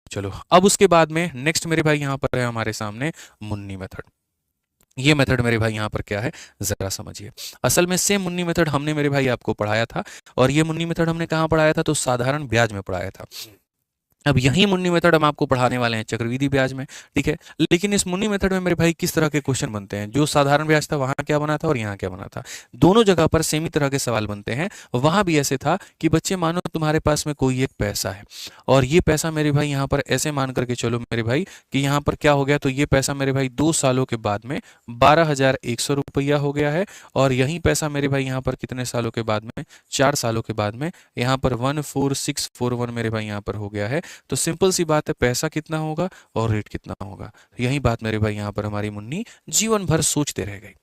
चलो अब उसके बाद में नेक्स्ट मेरे भाई यहाँ पर है हमारे सामने मुन्नी मेथड। ये मेथड मेरे भाई यहाँ पर क्या है जरा समझिए। असल में सेम मुन्नी मेथड हमने मेरे भाई आपको पढ़ाया था, और ये मुन्नी मेथड हमने कहाँ पढ़ाया था, तो साधारण ब्याज में पढ़ाया था। अब यही मुन्नी मेथड हम आपको पढ़ाने वाले हैं चक्रवृद्धि ब्याज में, ठीक है। लेकिन इस मुन्नी मेथड में मेरे भाई किस तरह के क्वेश्चन बनते हैं, जो साधारण ब्याज था वहां क्या बना था और यहाँ क्या बना था, दोनों जगह पर सेम ही तरह के सवाल बनते हैं। वहां भी ऐसे था कि बच्चे मानो तुम्हारे पास में कोई एक पैसा है, और ये पैसा मेरे भाई यहाँ पर ऐसे मान करके चलो मेरे भाई कि यहाँ पर क्या हो गया, तो ये पैसा मेरे भाई 2 सालों के बाद में 12,100 रुपया हो गया है। और यही पैसा मेरे भाई यहाँ पर कितने सालों के बाद में, 4 सालों के बाद में यहाँ पर 14,641 मेरे भाई यहाँ पर हो गया है। तो सिंपल सी बात है, पैसा कितना होगा और रेट कितना होगा। यही बात मेरे भाई यहाँ पर हमारी मुन्नी जीवन भर सोचते रह गई,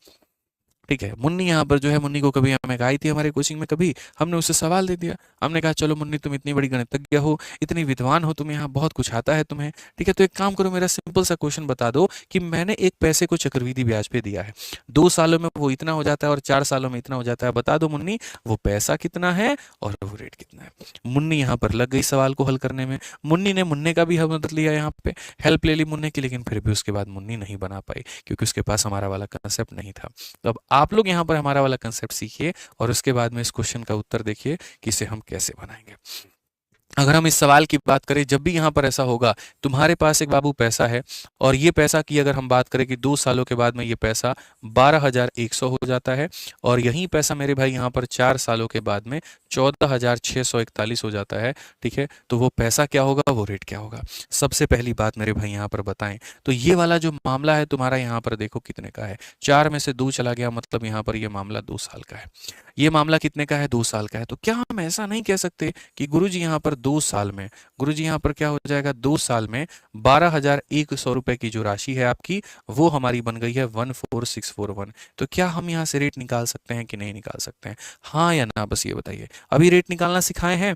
ठीक है। मुन्नी यहाँ पर जो है, मुन्नी को कभी हमें आई थी हमारे कोचिंग में, कभी हमने उसे सवाल दे दिया। हमने कहा चलो मुन्नी तुम इतनी बड़ी गणितज्ञ हो, इतनी विद्वान हो, तुम यहाँ बहुत कुछ आता है तुम्हें, ठीक है, तो एक काम करो, मेरा सिंपल सा क्वेश्चन बता दो कि मैंने एक पैसे को चक्रवृद्धि ब्याज पे दिया है, 2 सालों में वो इतना हो जाता है और 4 सालों में इतना हो जाता है, बता दो मुन्नी वो पैसा कितना है और वो रेट कितना है। मुन्नी यहाँ पर लग गई सवाल को हल करने में। मुन्नी ने मुन्ने का भी मदद लिया, यहाँ पे हेल्प ले ली मुन्ने की, लेकिन फिर भी उसके बाद मुन्नी नहीं बना पाई, क्योंकि उसके पास हमारा वाला कंसेप्ट नहीं था। तो अब आप लोग यहाँ पर हमारा वाला कंसेप्ट सीखिए, और उसके बाद में इस क्वेश्चन का उत्तर देखिए कि इसे हम कैसे बनाएंगे। अगर हम इस सवाल की बात करें, जब भी यहाँ पर ऐसा होगा, तुम्हारे पास एक बाबू पैसा है, और ये पैसा की अगर हम बात करें कि 2 सालों के बाद में ये पैसा 12,100 हो जाता है, और यही पैसा मेरे भाई यहाँ पर 4 सालों के बाद में 14,641 हो जाता है, ठीक है, तो वो पैसा क्या होगा, वो रेट क्या होगा। सबसे पहली बात मेरे भाई यहाँ पर बताएं, तो ये वाला जो मामला है तुम्हारा यहाँ पर देखो कितने का है, 4 में से 2 चला गया, मतलब यहाँ पर ये मामला 2 साल का है। ये मामला कितने का है, 2 साल का है। तो क्या हम ऐसा नहीं कह सकते कि गुरुजी यहाँ पर 2 साल में, गुरुजी यहाँ पर क्या हो जाएगा, 2 साल में 12,100 रुपए की जो राशि है आपकी, वो हमारी बन गई है 14,641। तो क्या हम यहाँ से रेट निकाल सकते हैं कि नहीं निकाल सकते हैं, हाँ या ना, बस ये बताइए। अभी रेट निकालना सिखाए हैं,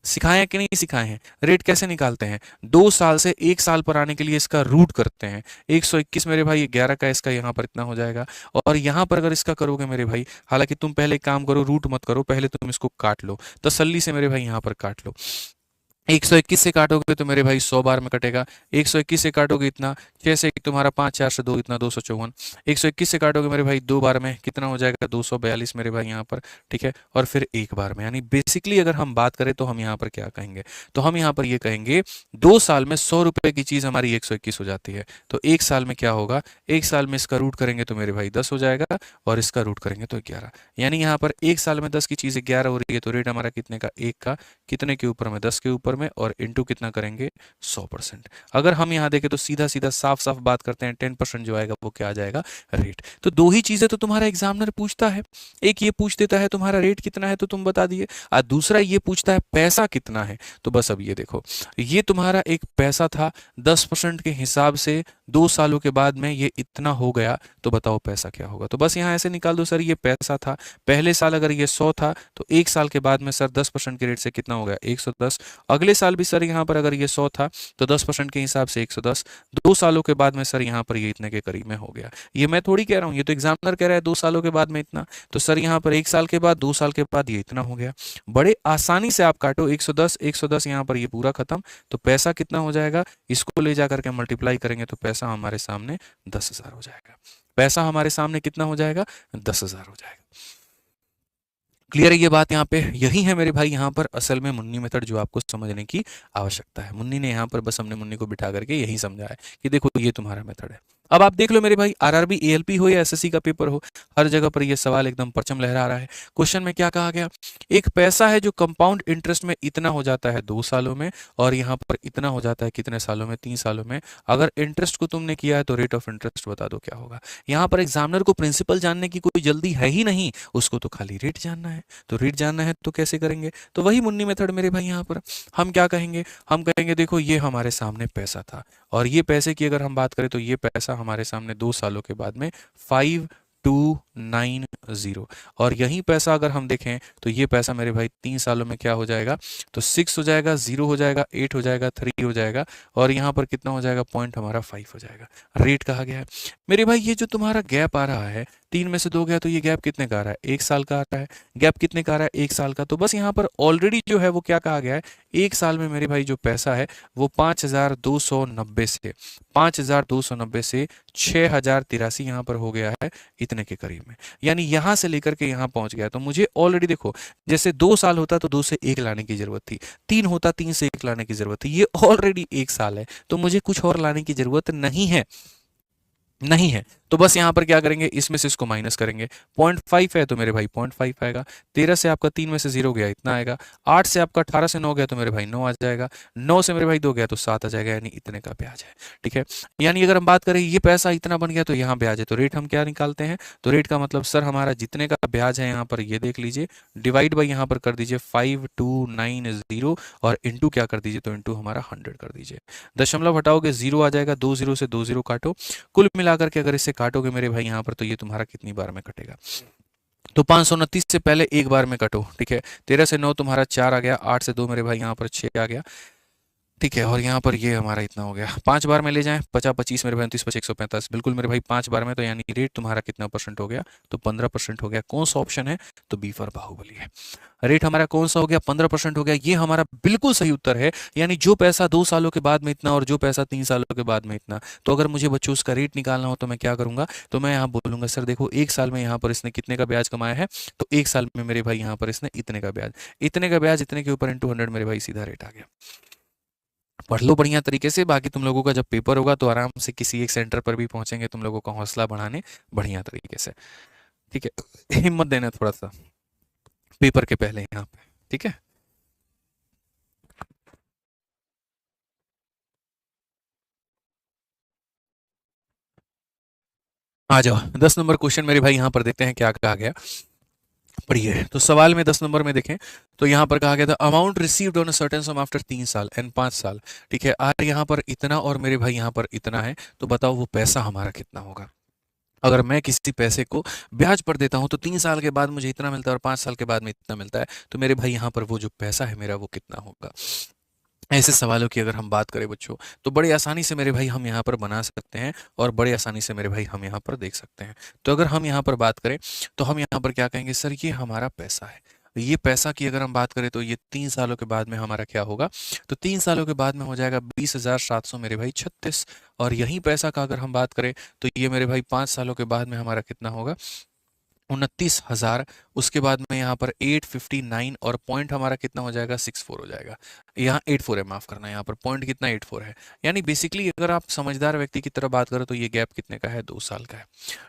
सिखाए हैं कि नहीं सिखाए हैं। रेट कैसे निकालते हैं, 2 साल से 1 साल पर आने के लिए इसका रूट करते हैं। 121 मेरे भाई 11 का इसका यहाँ पर इतना हो जाएगा, और यहाँ पर अगर इसका करोगे मेरे भाई, हालांकि तुम पहले एक काम करो, रूट मत करो, पहले तुम इसको काट लो, तसल्ली से मेरे भाई यहाँ पर काट लो। 121 से काटोगे तो मेरे भाई 100 बार में कटेगा, 121 से काटोगे इतना, 6 से तुम्हारा 5, 4 से 2 इतना 254, 121 से काटोगे मेरे भाई 2 बार में कितना हो जाएगा, 242 मेरे भाई यहाँ पर, ठीक है, और फिर 1 बार में। यानी बेसिकली अगर हम बात करें तो हम यहाँ पर क्या कहेंगे, तो हम यहाँ पर ये कहेंगे 2 साल में 100 रुपए की चीज़ हमारी 121 हो जाती है, तो 1 साल में क्या होगा, 1 साल में इसका रूट करेंगे तो मेरे भाई 10 हो जाएगा, और इसका रूट करेंगे तो 11। यानी यहाँ पर 1 साल में 10 की चीज़ 11 हो रही है, तो रेट हमारा कितने का, 1 का, कितने के ऊपर में, 10 के ऊपर में, और इंटू कितना करेंगे, 100%। अगर हम यहाँ देखें तो सीधा सीधा साफ साफ बात करते हैं, 10% जो आएगा वो क्या आ जाएगा, रेट। तो दो ही चीजें तो तुम्हारा एग्जामिनर पूछता है, एक ये पूछ देता है तुम्हारा रेट कितना है तो तुम बता दिए, और दूसरा ये पूछता है पैसा कितना है। तो बस अब ये देखो, ये तुम्हारा एक पैसा था, 10% के हिसाब से 2 सालों के बाद में ये इतना हो गया, तो बताओ पैसा क्या होगा। तो बस यहाँ ऐसे निकाल दो, सर ये पैसा था, पहले साल अगर ये 100 था, तो 1 साल के बाद में सर 10% के रेट से कितना हो गया, 110। अगले साल भी सर यहाँ पर अगर ये 100 था, तो 10% के हिसाब से 110। 2 सालों के बाद में सर यहाँ पर ये इतने के करीब में हो गया। ये मैं थोड़ी कह रहा हूँ, ये तो एग्जामिनर कह रहा है 2 सालों के बाद में इतना, तो सर यहाँ पर 1 साल के बाद, 2 साल के बाद ये इतना हो गया। बड़े आसानी से आप काटो, 110 110 यहाँ पर ये पूरा खत्म, तो पैसा कितना हो जाएगा, इसको ले जाकर के मल्टीप्लाई करेंगे तो पैसा हमारे सामने 10,000 हो जाएगा। पैसा हमारे सामने कितना हो जाएगा, 10,000 हो जाएगा। क्लियर है ये बात यहाँ पे, यही है मेरे भाई यहाँ पर असल में मुन्नी मेथड जो आपको समझने की आवश्यकता है। मुन्नी ने यहाँ पर बस हमने मुन्नी को बिठा करके यही समझाया कि देखो ये तुम्हारा मेथड है। अब आप देख लो मेरे भाई, आरआरबी एएलपी हो या एसएससी का पेपर हो, हर जगह पर ये सवाल एकदम परचम लहरा रहा है। क्वेश्चन में क्या कहा गया, एक पैसा है जो कंपाउंड इंटरेस्ट में इतना हो जाता है 2 सालों में, और यहाँ पर इतना हो जाता है कितने सालों में, 3 सालों में। अगर इंटरेस्ट को तुमने किया है तो रेट ऑफ इंटरेस्ट बता दो क्या होगा। यहाँ पर एग्जामिनर को प्रिंसिपल जानने की कोई जल्दी है ही नहीं, उसको तो खाली रेट जानना है। तो रेट जानना है तो कैसे करेंगे, तो वही मुन्नी मेथड मेरे भाई। यहाँ पर हम क्या कहेंगे, हम कहेंगे देखो ये हमारे सामने पैसा था, और ये पैसे की अगर हम बात करें तो ये पैसा हमारे सामने 2 सालों के बाद में 5 2 9290। और यही पैसा अगर हम देखें तो ये पैसा मेरे भाई 3 सालों में क्या हो जाएगा, तो 6 हो जाएगा, 0 हो जाएगा, 8 हो जाएगा, 3 हो जाएगा, और यहाँ पर कितना हो जाएगा, पॉइंट हमारा 5 हो जाएगा। रेट कहा गया है मेरे भाई। ये जो तुम्हारा गैप आ रहा है, 3 में से 2 गया तो ये गैप कितने का आ रहा है, 1 साल का आ रहा है। गैप कितने का आ रहा है, 1 साल का। तो बस यहाँ पर ऑलरेडी जो है वो क्या कहा गया है, 1 साल में मेरे भाई जो पैसा है वो 5290 से 5290 से 6083 यहाँ पर हो गया है इतने के करीब में। यानी यहाँ से लेकर के यहाँ पहुंच गया। तो मुझे ऑलरेडी देखो, जैसे 2 साल होता तो 2 से 1 लाने की जरूरत थी, 3 होता 3 से 1 लाने की जरूरत थी, ये ऑलरेडी 1 साल है, तो मुझे कुछ और लाने की जरूरत नहीं है। तो बस यहाँ पर क्या करेंगे, इसमें से इसको माइनस करेंगे। 0.5 है तो मेरे भाई 0.5 आएगा। 13 से आपका 3 में से 0 गया, इतना आएगा। 8 से आपका 18 से 9 गया तो मेरे भाई 9 आ जाएगा। 9 से मेरे भाई 2 गया तो 7 आ जाएगा, यानी इतने का ब्याज है। ठीक है, यानी अगर हम बात करें ये पैसा इतना बन गया तो यहाँ ब्याज है, तो रेट हम क्या निकालते हैं, तो रेट का मतलब सर हमारा जितने का ब्याज है यहाँ पर ये देख लीजिए, डिवाइड बाई यहाँ पर कर दीजिए 5290 और इंटू क्या कर दीजिए, तो इंटू हमारा 100 कर दीजिए। दशमलव हटाओगे 0 आ जाएगा, 2 0 से 2 0 काटो, कुल मिलाकर के अगर इससे काटोगे मेरे भाई यहाँ पर, तो ये तुम्हारा कितनी बार में कटेगा, तो 529 से पहले एक बार में कटो। ठीक है, 13 से 9 तुम्हारा 4 आ गया, 8 से 2 मेरे भाई यहाँ पर 6 आ गया। ठीक है, और यहाँ पर ये हमारा इतना हो गया। 5 बार में ले जाएं, 50 25 मेरे भाई 29 25 145, बिल्कुल मेरे भाई 5 बार में, तो यानी रेट तुम्हारा कितना परसेंट हो गया, तो 15% हो गया। कौन सा ऑप्शन है, तो बी फॉर बाहुबली है। रेट हमारा कौन सा हो गया, 15% हो गया। ये हमारा बिल्कुल सही उत्तर है। यानी जो पैसा 2 सालों के बाद में इतना और जो पैसा 3 सालों के बाद में इतना, तो अगर मुझे बच्चों उसका रेट निकालना हो तो मैं क्या करूंगा, तो मैं यहाँ बोलूंगा सर देखो 1 साल में यहाँ पर इसने कितने का ब्याज कमाया है, तो 1 साल में मेरे भाई यहाँ पर इसने इतने का ब्याज, इतने के ऊपर इंटू 100 मेरे भाई सीधा रेट आ गया। पढ़ लो बढ़िया तरीके से, बाकी तुम लोगों का जब पेपर होगा तो आराम से किसी एक सेंटर पर भी पहुंचेंगे तुम लोगों का हौसला बढ़ाने बढ़िया तरीके से। ठीक है, हिम्मत देना थोड़ा सा पेपर के पहले यहाँ पे। ठीक है, आ जाओ 10 नंबर क्वेश्चन मेरे भाई यहाँ पर देखते हैं क्या कहा गया। पढ़िए, तो सवाल में 10 नंबर में देखें तो यहाँ पर कहा गया था amount received on a certain sum after 3 साल एंड 5 साल। ठीक है, आज यहाँ पर इतना और मेरे भाई यहाँ पर इतना है, तो बताओ वो पैसा हमारा कितना होगा। अगर मैं किसी पैसे को ब्याज पर देता हूं तो 3 साल के बाद मुझे इतना मिलता है और 5 साल के बाद में इतना मिलता है, तो मेरे भाई यहाँ पर वो जो पैसा है मेरा वो कितना होगा। ऐसे सवालों की अगर हम बात करें बच्चों, तो बड़ी आसानी से मेरे भाई हम यहाँ पर बना सकते हैं और बड़ी आसानी से मेरे भाई हम यहाँ पर देख सकते हैं। तो अगर हम यहाँ पर बात करें तो हम यहाँ पर क्या कहेंगे, सर ये हमारा पैसा है। ये पैसा की अगर हम बात करें तो ये 3 सालों के बाद में हमारा क्या होगा, तो 3 सालों के बाद में हो जाएगा 20,700 मेरे भाई 36। और यही पैसा का अगर हम बात करें तो ये मेरे भाई 5 सालों के बाद में हमारा कितना होगा, 29,000। उसके बाद में यहाँ पर 859 और पॉइंट हमारा कितना हो जाएगा, 64 हो जाएगा। यहाँ 84 है, माफ करना, यहाँ पर पॉइंट कितना 84 है। यानी बेसिकली अगर आप समझदार व्यक्ति की तरह बात करो तो ये गैप कितने का है, 2 साल का है।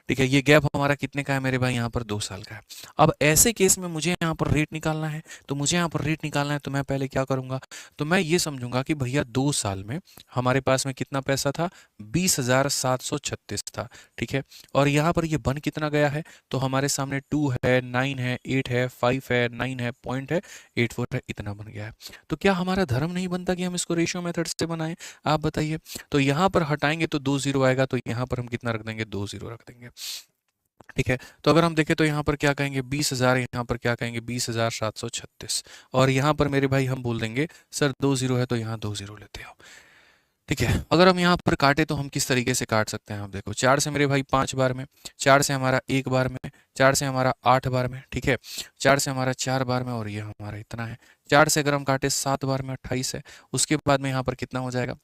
ठीक है, ये गैप हमारा कितने का है मेरे भाई, यहाँ पर 2 साल का है। अब ऐसे केस में मुझे यहाँ पर रेट निकालना है, तो मुझे यहाँ पर रेट निकालना है तो मैं पहले क्या करूंगा, तो मैं ये समझूंगा कि भैया 2 साल में हमारे पास में कितना पैसा था, 20,736 था। ठीक है, और यहाँ पर ये बन कितना गया है, तो हमारे सामने 2 है, 9 है, 8 है, 5 है, 9 है, पॉइंट है, 84 है, इतना बन गया है। तो क्या हमारा धर्म नहीं बनता कि हम इसको रेशियो मेथड से बनाएं, आप बताइए। तो यहाँ पर हटाएंगे तो 2 0 आएगा, तो यहाँ पर हम कितना रख देंगे, 2 0 रख देंगे। ठीक है, तो अगर हम देखें तो यहाँ पर क्या कहेंगे, 20,000, यहाँ पर क्या कहेंगे 20,736, और यहाँ पर मेरे भाई हम बोल देंगे सर 2 0 है तो यहाँ 2 0 लेते हो। ठीक है, अगर हम यहाँ पर काटे तो हम किस तरीके से काट सकते हैं, आप देखो 4 से मेरे भाई 5 बार में, 4 से हमारा 1 बार में, 4 से हमारा 8 बार में। ठीक है, 4 से हमारा 4 बार में, और ये हमारा इतना है। 4 से अगर हम काटे 7 बार में, 28 है। उसके बाद में यहाँ पर कितना हो जाएगा,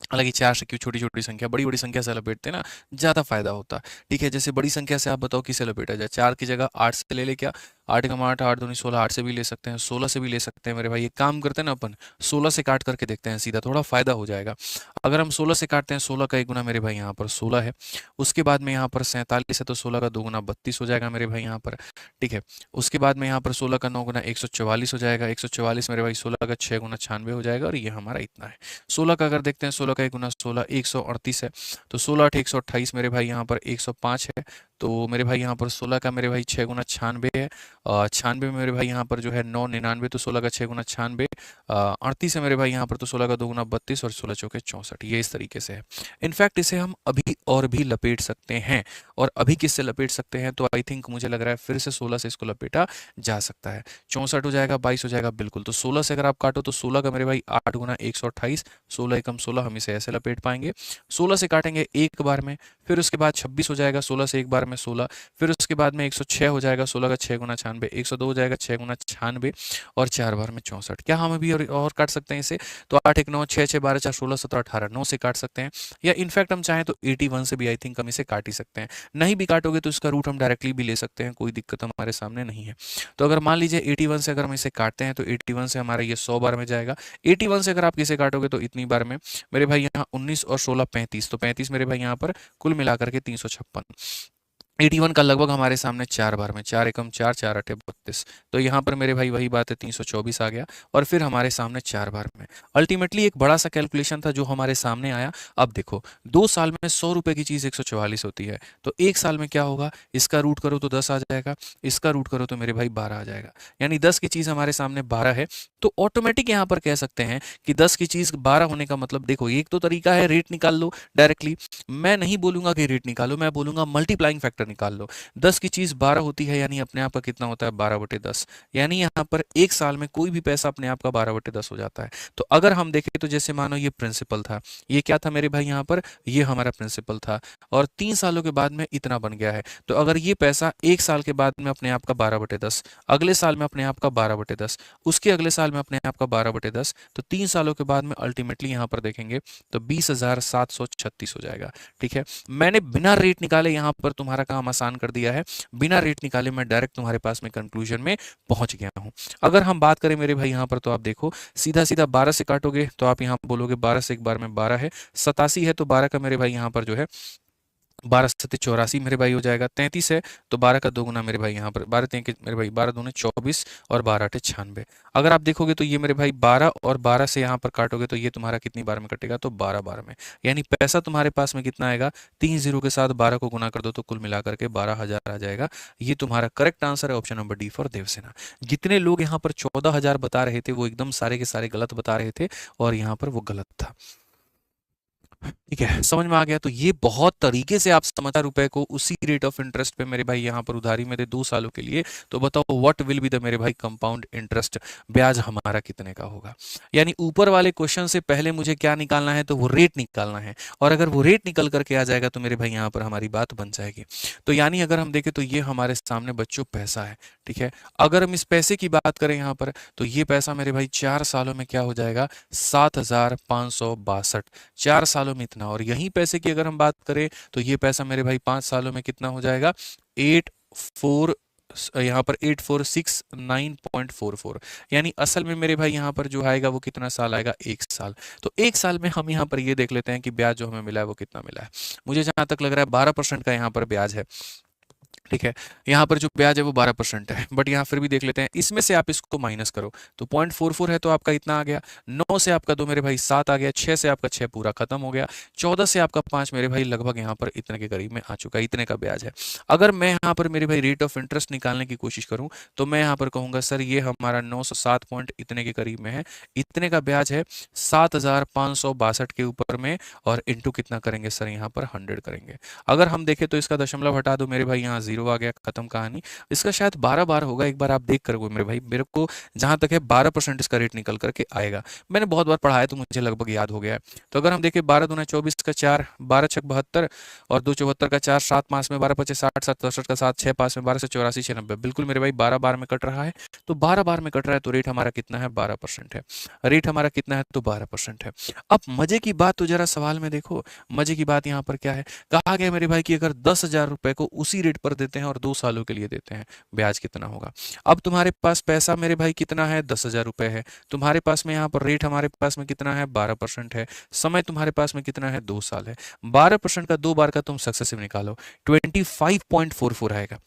हालांकि 4 से क्यों, छोटी छोटी संख्या, बड़ी बड़ी संख्या से लपेटते हैं ना, ज़्यादा फायदा होता है। ठीक है, जैसे बड़ी संख्या से आप बताओ किसे लपेटा जाए, 4 की जगह 8 से ले ले क्या, 8 का 8, 8 दूनी 16, 8 से भी ले सकते हैं, 16 से भी ले सकते हैं मेरे भाई। एक काम करते हैं ना अपन, 16 से काट करके देखते हैं सीधा, थोड़ा फायदा हो जाएगा। अगर हम 16 से काटते हैं, 16 का 1 गुना मेरे भाई यहाँ पर 16 है। उसके बाद में यहाँ पर 47 है, तो 16 का 2 गुना 32 हो जाएगा मेरे भाई यहाँ पर। ठीक है, उसके बाद में यहाँ पर 16 का 9 गुना 144 हो जाएगा, 144 मेरे भाई 16 का 6 गुना 96 हो जाएगा, और ये हमारा इतना है। 16 का अगर देखते हैं, 16 का 1 गुना 16 138 है, तो 16 8 128 मेरे भाई यहाँ पर 105 है, तो मेरे भाई यहाँ पर 16 का मेरे भाई 6 गुना 96 है, 96 में मेरे भाई यहाँ पर जो है 999, तो 16 का 6 गुना 96, 38 है मेरे भाई यहाँ पर, तो 16 का 2 गुना 32 और 16 चौके 64, ये इस तरीके से है। इनफैक्ट इसे हम अभी और भी लपेट सकते हैं, और अभी किससे लपेट सकते हैं, तो आई थिंक मुझे लग रहा है फिर से 16 से इसको लपेटा जा सकता है। 64 हो जाएगा, 22 हो जाएगा, बिल्कुल। तो 16 से अगर आप काटो तो 16 का मेरे भाई 8 गुना 128, 16 एकम 16, हम इसे ऐसे लपेट पाएंगे। 16 से काटेंगे एक बार में, फिर उसके बाद 26 हो जाएगा, 16 से एक बार में 16, फिर उसके बाद में 106 हो जाएगा, 16 का 6 गुना 96, 102 हो जाएगा 6 गुना 96, और 4 बार में 64। क्या हम अभी और काट सकते हैं इसे, तो 8 1 9 6 6 12 4 16 17 18, 9 से काट सकते हैं, या इनफैक्ट हम चाहें तो 81 से भी आई थिंक हम इसे काट ही सकते हैं। नहीं भी काटोगे तो इसका रूट हम डायरेक्टली भी ले सकते हैं, कोई दिक्कत हमारे सामने नहीं है। तो अगर मान लीजिए 81 से अगर हम इसे काटते हैं तो 81 से हमारा ये 100 बार में जाएगा। 81 से अगर आप इसे काटोगे तो इतनी बार में मेरे भाई यहाँ 19 और 16 35, तो 35 मेरे भाई यहाँ पर कुल मिलाकर के 356। 81 का लगभग हमारे सामने 4 बार में, 4 एकम 4 4 अठे 32, तो यहाँ पर मेरे भाई वही बात है 324 आ गया, और फिर हमारे सामने 4 बार में। अल्टीमेटली एक बड़ा सा कैलकुलेशन था जो हमारे सामने आया। अब देखो 2 साल में 100 रुपए की चीज़ 144 होती है, तो 1 साल में क्या होगा, इसका रूट करो तो 10 आ जाएगा, इसका रूट करो तो मेरे भाई 12 आ जाएगा, यानी 10 की चीज़ हमारे सामने 12 है। तो ऑटोमेटिक यहाँ पर कह सकते हैं कि 10 की चीज़ 12 होने का मतलब, देखो एक तो तरीका है रेट निकाल लो डायरेक्टली, मैं नहीं बोलूंगा कि रेट निकालो, मैं बोलूंगा मल्टीप्लाइंग फैक्टर निकाल लो। 10 की चीज 12 होती है, यानी अपने आप का कितना होता है 12/10, यानी यहाँ पर एक साल में कोई भी पैसा अपने आप का 12/10 हो जाता है। तो अगर हम देखें तो जैसे मानो ये प्रिंसिपल था, ये क्या था मेरे भाई यहाँ पर, ये हमारा प्रिंसिपल था, और 3 सालों के बाद में इतना बन गया है। तो अगर ये पैसा एक साल के बाद में अपने आप का 12/10, अगले साल में अपने आप का 12/10, उसके अगले साल में अपने आप का 12/10, तो 3 सालों के बाद में अल्टीमेटली यहाँ पर देखेंगे तो 20,736 हो जाएगा। ठीक है, मैंने बिना रेट निकाले यहाँ पर तुम्हारा काम आसान कर दिया है, बिना रेट निकाले मैं डायरेक्ट तुम्हारे पास में कंक्लूजन में पहुंच गया हूं। अगर हम बात करें मेरे भाई यहाँ पर, तो आप देखो सीधा सीधा 12 से काटोगे तो आप यहाँ बोलोगे 12 से एक बार में 12 है, 87 है तो 12 का मेरे भाई यहाँ पर जो है 12 सत्ते 84 मेरे भाई हो जाएगा, 33 है तो 12 का 2 गुना मेरे भाई यहाँ पर 12 3 के मेरे भाई 12 दूने 24 और 12 8 96। अगर आप देखोगे तो ये मेरे भाई 12 और 12 से यहाँ पर काटोगे तो ये तुम्हारा कितनी बार में कटेगा, तो 12 बार में, यानी पैसा तुम्हारे पास में कितना आएगा, 3 जीरो के साथ 12 को गुना कर दो तो कुल मिलाकर के 12,000 आ जाएगा। ये तुम्हारा करेक्ट आंसर है, option number D for Devsena. जितने लोग यहाँ पर 14,000 बता रहे थे वो एकदम सारे के सारे गलत बता रहे थे, और यहाँ पर वो गलत था। ठीक है, समझ में आ गया। तो ये बहुत तरीके से आप समझ रुपए को उसी रेट ऑफ इंटरेस्ट पे मेरे भाई यहाँ पर उधारी में दे 2 सालों के लिए, तो बताओ व्हाट विल बी द मेरे भाई कंपाउंड इंटरेस्ट, ब्याज हमारा कितने का होगा। यानी ऊपर वाले क्वेश्चन से पहले मुझे क्या निकालना है, तो वो रेट निकालना है, और अगर वो रेट निकल करके आ जाएगा तो मेरे भाई यहाँ पर हमारी बात बन जाएगी। तो यानी अगर हम देखें तो ये हमारे सामने बच्चों पैसा है। ठीक है, अगर हम इस पैसे की बात करें यहाँ पर, तो ये पैसा मेरे भाई 4 सालों में क्या हो जाएगा, 7,562, 4 सालों में इतना। और यही पैसे की अगर हम बात करें तो ये पैसा मेरे भाई 5 सालों में कितना हो जाएगा, 84, यहाँ पर 8469.44, यानी असल में मेरे भाई यहाँ पर जो आएगा वो कितना साल आएगा, 1 साल। तो 1 साल में हम यहाँ पर ये देख लेते हैं कि ब्याज जो हमें मिला है वो कितना मिला है। मुझे जहां तक लग रहा है 12% का यहाँ पर ब्याज है। ठीक है, यहाँ पर जो ब्याज है वो 12% है, बट यहाँ फिर भी देख लेते हैं, इसमें से आप इसको माइनस करो तो 0.44 है तो आपका इतना आ गया, 9 से आपका 2 मेरे भाई 7 आ गया, 6 से आपका 6 पूरा खत्म हो गया, 14 से आपका 5 मेरे भाई लगभग यहाँ पर इतने के करीब में आ चुका है, इतने का ब्याज है। अगर मैं यहाँ पर मेरे भाई रेट ऑफ इंटरेस्ट निकालने की कोशिश करूँ तो मैं यहाँ पर कहूँगा सर ये हमारा 907 पॉइंट इतने के करीब में है, इतने का ब्याज है 7,562 के ऊपर में, और इंटू कितना करेंगे सर, यहाँ पर 100 करेंगे। अगर हम देखें तो इसका दशमलव हटा दो मेरे भाई, यहाँ 0 आ गया, खत्म कहानी। इसका शायद 12 बार होगा, एक बार आप देख कर मेरे भाई, मेरे को जहां तक है 12% इसका रेट निकल करके आएगा। मैंने बहुत बार पढ़ा है तो मुझे लगभग याद हो गया है। तो अगर हम देखें 12 दूना 24 का 4, 12 छक 72 और 2 74 का 4, 7 5 में 12 25 60, 7 67 का 7, 6 5 में 12 से 84 96, बिल्कुल मेरे भाई 12 बार में कट रहा है। तो 12 बार में कट रहा है तो रेट हमारा कितना है, 12% है। रेट हमारा कितना है, तो 12% है। अब मजे की बात तो जरा सवाल में देखो, मजे की बात यहाँ पर क्या है, कहा गया मेरे भाई कि अगर 10,000 रुपए को उसी रेट पर देते हैं और 2 सालों के लिए देते हैं, ब्याज कितना होगा। अब तुम्हारे पास पैसा मेरे भाई कितना है, 10,000 रुपए है, तुम्हारे पास में यहाँ पर रेट हमारे पास में कितना है, 12% है, समय तुम्हारे पास में कितना है, 2 साल है। 12% का 2 बार का तुम सक्सेसिव निकालो, 25.44 आएगा।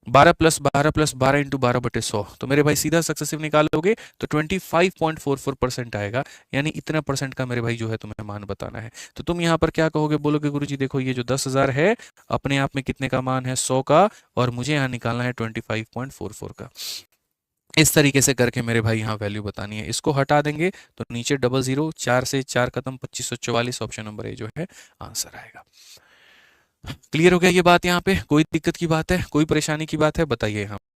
12 इंटू 12/100, तो मेरे भाई सीधा सक्सेसिव निकालोगे तो 25.44% आएगा, यानी इतना परसेंट का मेरे भाई जो है तुम्हें मान बताना है। तो तुम यहाँ पर क्या कहोगे, बोलोगे गुरुजी देखो ये जो 10,000 है अपने आप में कितने का मान है, 100 का, और मुझे यहाँ निकालना है 25.44 का। इस तरीके से करके मेरे भाई यहाँ वैल्यू बतानी है। इसको हटा देंगे तो नीचे 00, 4 से 4 खत्म, 2544, ऑप्शन नंबर ए जो है आंसर आएगा। क्लियर हो गया ये बात? यहाँ पे कोई दिक्कत की बात है, कोई परेशानी की बात है, बताइए यहाँ